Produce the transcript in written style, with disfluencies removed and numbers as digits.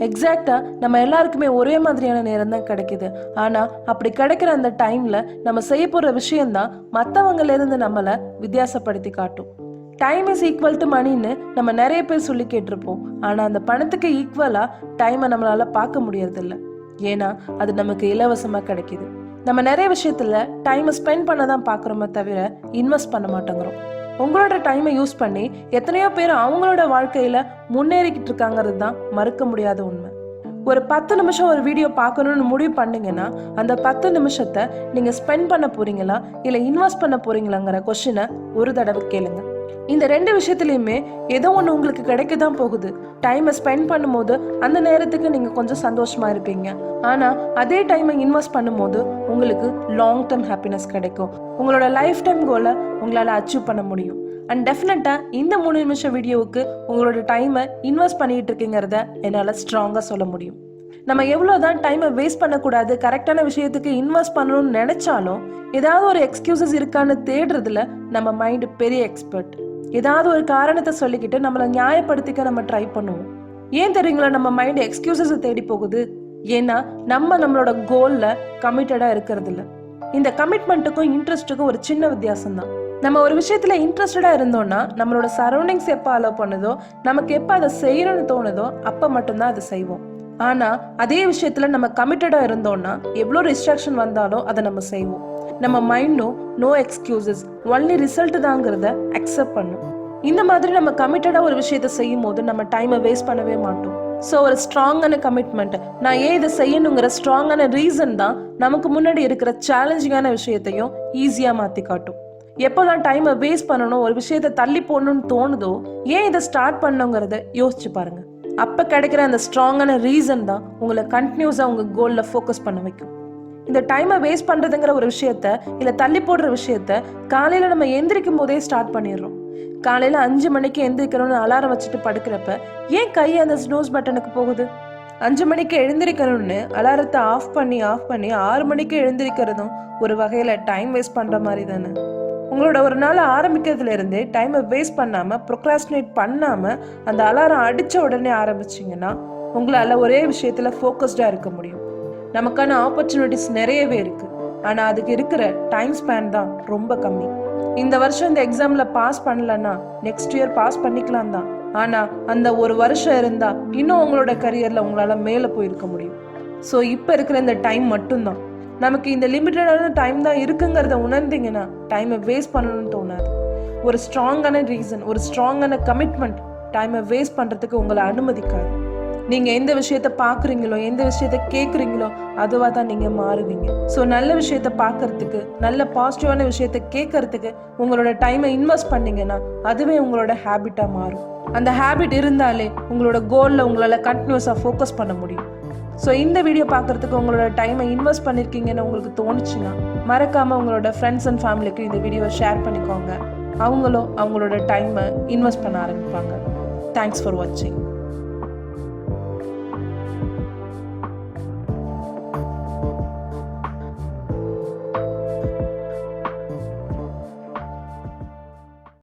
எக்ஸாக்டாக நம்ம எல்லாருக்குமே ஒரே மாதிரியான நேரம் தான் கிடைக்குது. ஆனால் அப்படி கிடைக்கிற அந்த டைமில் நம்ம செய்ய போகிற விஷயம்தான் மற்றவங்களிருந்து நம்மளை வித்தியாசப்படுத்தி காட்டும். டைம் இஸ் ஈக்குவல் டு மணின்னு நம்ம நிறைய பேர் சொல்லி கேட்டிருப்போம். ஆனால் அந்த பணத்துக்கு ஈக்குவலாக டைமை நம்மளால பார்க்க முடியறதில்ல. ஏன்னா அது நமக்கு இலவசமாக கிடைக்கிது. நம்ம நிறைய விஷயத்தில் டைமை ஸ்பெண்ட் பண்ண தான் பார்க்குறோமே தவிர இன்வெஸ்ட் பண்ண மாட்டேங்கிறோம். உங்களோட டைமை யூஸ் பண்ணி எத்தனையோ பேர் அவங்களோட வாழ்க்கையில முன்னேறிக்கிட்டு இருக்காங்கிறது தான் மறுக்க முடியாத உண்மை. ஒரு 10 நிமிஷம் ஒரு வீடியோ பார்க்கணும்னு முடிவு பண்ணீங்கன்னா அந்த 10 நிமிஷத்தை நீங்க ஸ்பெண்ட் பண்ண போறீங்களா இல்ல இன்வெஸ்ட் பண்ண போறீங்களாங்கிற கொஸ்டினை ஒரு தடவை கேளுங்க. இந்த 2 விஷயத்துலையுமே ஏதோ ஒன்று உங்களுக்கு கிடைக்க தான் போகுது. டைமை ஸ்பெண்ட் பண்ணும்போது அந்த நேரத்துக்கு நீங்கள் கொஞ்சம் சந்தோஷமா இருப்பீங்க. ஆனால் அதே டைமை இன்வெஸ்ட் பண்ணும்போது உங்களுக்கு லாங் டேர்ம் ஹாப்பினஸ் கிடைக்கும். உங்களோட லைஃப் டைம் கோலை உங்களால் அச்சீவ் பண்ண முடியும். அண்ட் டெஃபினட்டாக இந்த 3 நிமிஷம் வீடியோவுக்கு உங்களோட டைமை இன்வெஸ்ட் பண்ணிட்டு இருக்கீங்கிறத என்னால் ஸ்ட்ராங்காக சொல்ல முடியும். நம்ம எவ்வளோதான் டைமை வேஸ்ட் பண்ணக்கூடாது, கரெக்டான விஷயத்துக்கு இன்வெஸ்ட் பண்ணணும்னு நினைச்சாலும் ஏதாவது ஒரு எக்ஸ்கியூசஸ் இருக்கான்னு தேடுறதுல நம்ம மைண்டு பெரிய எக்ஸ்பர்ட். ஏதாவது ஒரு காரணத்தை சொல்லிக்கிட்டு நம்மளை நியாயப்படுத்திக்க நம்ம ட்ரை பண்ணுவோம். ஏன் தெரியுங்களா நம்ம மைண்ட் எக்ஸ்கியூசஸை தேடி போகுது? ஏன்னா நம்மளோட கோல்ல கமிட்டடா இருக்கிறது இல்லை. இந்த கமிட்மெண்ட்டுக்கும் இன்ட்ரெஸ்ட்டுக்கும் ஒரு சின்ன வித்தியாசம் தான். நம்ம ஒரு விஷயத்துல இன்ட்ரெஸ்டடா இருந்தோம்னா நம்மளோட சரௌண்டிங்ஸ் எப்போ அலோவ் பண்ணுதோ, நமக்கு எப்போ அதை செய்யணும்னு தோணுதோ அப்போ மட்டும்தான் அதை செய்வோம். ஆனா அதே விஷயத்துல நம்ம கமிட்டடா இருந்தோம்னா எவ்வளோ டிஸ்ட்ராக்ஷன் வந்தாலும் அதை நம்ம செய்வோம். நம்ம மைண்டும் நோ எக்ஸ்கியூசஸ் ஒன்லி ரிசல்ட் தாங்கிறத அக்செப்ட் பண்ணும். இந்த மாதிரி நம்ம கமிட்டடா ஒரு விஷயத்த செய்யும் போது நம்ம டைமை வேஸ்ட் பண்ணவே மாட்டோம். ஸோ ஒரு ஸ்ட்ராங்கான கமிட்மெண்ட், நான் ஏன் இதை செய்யணுங்கிற ஸ்ட்ராங்கான ரீசன் தான் நமக்கு முன்னாடி இருக்கிற சேலஞ்சிங்கான விஷயத்தையும் ஈஸியாக மாற்றி காட்டும். எப்போதான் டைமை வேஸ்ட் பண்ணணும், ஒரு விஷயத்த தள்ளி போடணும்னு தோணுதோ, ஏன் இதை ஸ்டார்ட் பண்ணுங்கிறத யோசிச்சு பாருங்க. அப்போ கிடைக்கிற அந்த ஸ்ட்ராங்கான ரீசன் தான் உங்களை கண்டினியூஸாக உங்கள் கோலில் ஃபோக்கஸ் பண்ண வைக்கும். இந்த டைமை வேஸ்ட் பண்ணுறதுங்கிற ஒரு விஷயத்த இல்லை தள்ளி போடுற விஷயத்த காலையில் நம்ம எந்திரிக்கும் போதே ஸ்டார்ட் பண்ணிடுறோம். காலையில் 5 மணிக்கு எந்திரிக்கணும்னு அலாரம் வச்சுட்டு படுக்கிறப்ப ஏன் கை அந்த ஸ்னூஸ் பட்டனுக்கு போகுது? 5 மணிக்கு எழுந்திரிக்கணும்னு அலாரத்தை ஆஃப் பண்ணி 6 மணிக்கு எழுந்திரிக்கிறதும் ஒரு வகையில் டைம் வேஸ்ட் பண்ணுற மாதிரி தானே. உங்களோட ஒரு நாள் ஆரம்பிக்கிறதுல இருந்தே டைமை வேஸ்ட் பண்ணாமல் ப்ரொக்ராஸ்டினேட் பண்ணாமல் அந்த அலாரம் அடித்த உடனே ஆரம்பிச்சிங்கன்னா உங்களால் ஒரே விஷயத்தில் ஃபோக்கஸ்டாக இருக்க முடியும். நமக்கான ஆப்பர்ச்சுனிட்டிஸ் நிறையவே இருக்குது. ஆனால் அதுக்கு இருக்கிற டைம் ஸ்பேன் தான் ரொம்ப கம்மி. இந்த வருஷம் இந்த எக்ஸாமில் பாஸ் பண்ணலன்னா நெக்ஸ்ட் இயர் பாஸ் பண்ணிக்கலாம் தான். ஆனால் அந்த ஒரு வருஷம் இருந்தால் இன்னும் உங்களோட கரியரில் உங்களால் மேலே போயிருக்க முடியும். ஸோ இப்போ இருக்கிற இந்த டைம் மட்டும்தான். நமக்கு இந்த லிமிட்டடான டைம் தான் இருக்குங்கிறத உணர்ந்தீங்கன்னா டைமை வேஸ்ட் பண்ணணும்னு தோணாது. ஒரு ஸ்ட்ராங்கான ரீசன், ஒரு ஸ்ட்ராங்கான கமிட்மெண்ட் டைமை வேஸ்ட் பண்ணுறதுக்கு உங்களை அனுமதிக்காது. நீங்கள் எந்த விஷயத்த பார்க்குறீங்களோ, எந்த விஷயத்த கேட்குறீங்களோ அதுவாக தான் நீங்கள் மாறுவீங்க. ஸோ நல்ல விஷயத்த பார்க்கறதுக்கு, நல்ல பாசிட்டிவான விஷயத்த கேட்கறதுக்கு உங்களோட டைமை இன்வெஸ்ட் பண்ணிங்கன்னா அதுவே உங்களோட ஹேபிட்டாக மாறும். அந்த ஹேபிட் இருந்தாலே உங்களோட கோலில் உங்களால் கண்டினியூஸாக ஃபோக்கஸ் பண்ண முடியும். ஸோ இந்த வீடியோ பார்க்குறதுக்கு உங்களோட டைமை இன்வெஸ்ட் பண்ணியிருக்கீங்கன்னு உங்களுக்கு தோணுச்சுன்னா மறக்காமல் உங்களோட ஃப்ரெண்ட்ஸ் அண்ட் ஃபேமிலிக்கு இந்த வீடியோவை ஷேர் பண்ணிக்கோங்க. அவங்களும் அவங்களோட டைமை இன்வெஸ்ட் பண்ண ஆரம்பிப்பாங்க. தேங்க்ஸ் ஃபார் வாட்சிங்.